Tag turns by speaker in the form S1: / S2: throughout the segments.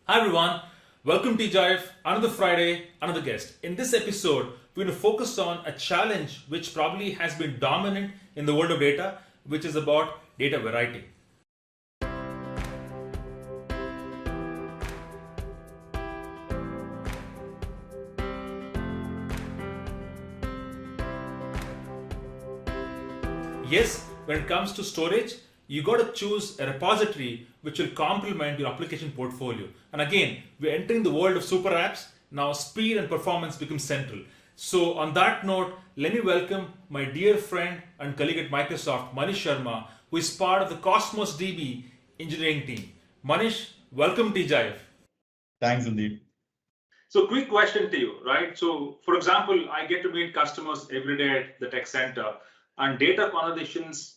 S1: Hi everyone, welcome to Jive. Another Friday, another guest. In this episode, we're going to focus on a challenge which probably has been dominant in the world of data, which is about data variety. Yes, when it comes to storage, you got to choose a repository which will complement your application portfolio. And again, we're entering the world of super apps. Now, speed and performance become central. So, on that note, let me welcome my dear friend and colleague at Microsoft, Manish Sharma, who is part of the Cosmos DB engineering team. Manish, welcome to Jive.
S2: Thanks, Sandeep.
S1: So, quick question to you, right? So, for example, I get to meet customers every day at the tech center, and data conversations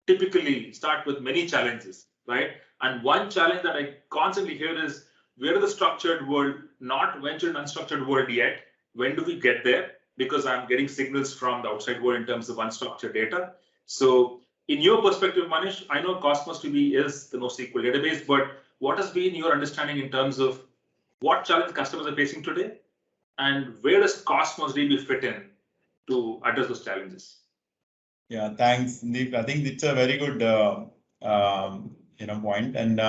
S1: typically start with many challenges, right? And one challenge that I constantly hear is we're in the structured world, not ventured unstructured world yet. When do we get there? Because I'm getting signals from the outside world in terms of unstructured data. So, in your perspective, Manish, I know Cosmos DB is the NoSQL database, but what has been your understanding in terms of what challenge customers are facing today, and where does Cosmos DB fit in to address those challenges?
S2: Yeah, thanks, Sandeep. I think it's a very good point. And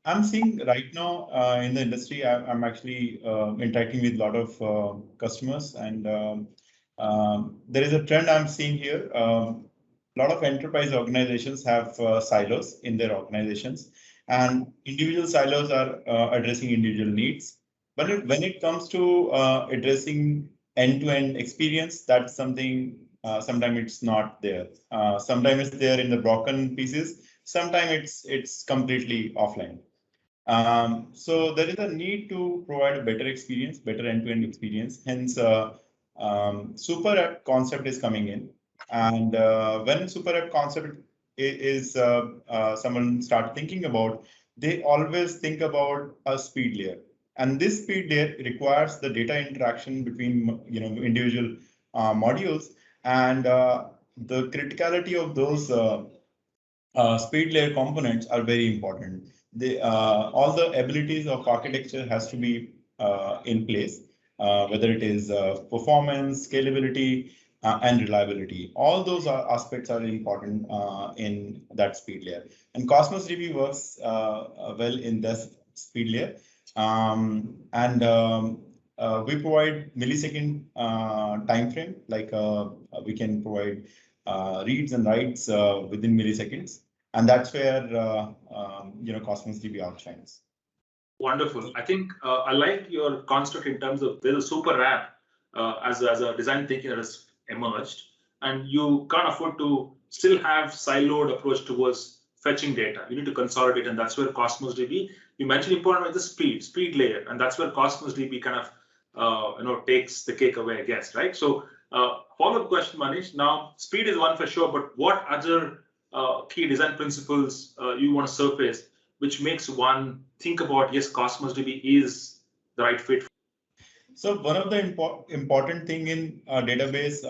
S2: I'm seeing right now in the industry, I'm actually interacting with a lot of customers, and there is a trend I'm seeing here. A lot of enterprise organizations have silos in their organizations, and individual silos are addressing individual needs. But when it comes to addressing end-to-end experience, that's something sometimes it's not there. Sometimes it's there in the broken pieces. Sometimes it's completely offline. So there is a need to provide a better experience, better end-to-end experience. Hence, super app concept is coming in. And when super app concept is someone start thinking about, they always think about a speed layer. And this speed layer requires the data interaction between individual modules, and the criticality of those speed layer components are very important. All the abilities of architecture has to be in place, whether it is performance, scalability, and reliability. All those aspects are important in that speed layer. And Cosmos DB works well in this speed layer. We provide millisecond time frame, like we can provide reads and writes within milliseconds, and that's where Cosmos DB outshines.
S1: Wonderful. I think I like your construct in terms of there's a super app as a design thinking that has emerged, and you can't afford to still have siloed approach towards fetching data. You need to consolidate, and that's where Cosmos DB. You mentioned important with the speed layer, and that's where Cosmos DB kind of takes the cake away, I guess, right? So follow-up question, Manish. Now, speed is one for sure, but what other key design principles you want to surface, which makes one think about, yes, Cosmos DB is the right fit?
S2: So one of the important thing in a database,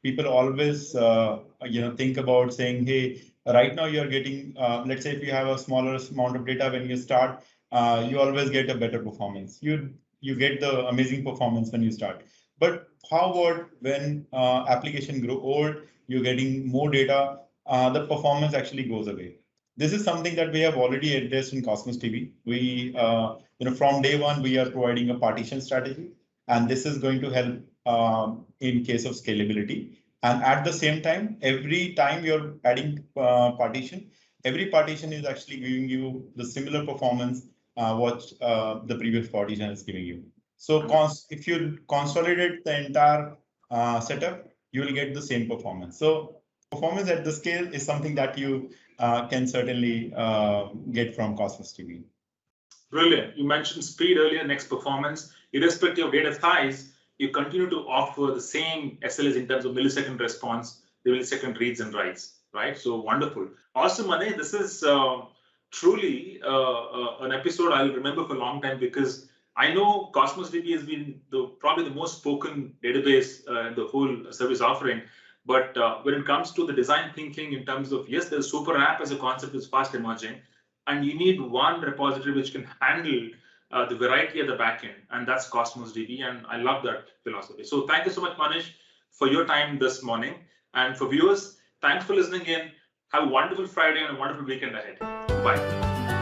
S2: people always think about saying, hey, right now you're getting, let's say if you have a smaller amount of data when you start, you always get a better performance. You get the amazing performance when you start. But how about when application grow old, you're getting more data, the performance actually goes away. This is something that we have already addressed in Cosmos DB. We, from day one, we are providing a partition strategy, and this is going to help in case of scalability. And at the same time, every time you're adding partition, every partition is actually giving you the similar performance what the previous partition is giving you. So if you consolidate the entire setup, you will get the same performance. So performance at the scale is something that you can certainly get from Cosmos DB.
S1: Brilliant. You mentioned speed earlier, next performance. Irrespective of data size, you continue to offer the same SLAs in terms of millisecond response, the millisecond reads and writes, right? So wonderful. Awesome, Mane. This is truly an episode I'll remember for a long time, because I know Cosmos DB has been probably the most spoken database in the whole service offering. But when it comes to the design thinking in terms of, yes, there's super app as a concept is fast emerging, and you need one repository which can handle the variety at the back end, and that's Cosmos DB, and I love that philosophy. So thank you so much, Manish, for your time this morning. And for viewers, thanks for listening in. Have a wonderful Friday and a wonderful weekend ahead. Bye.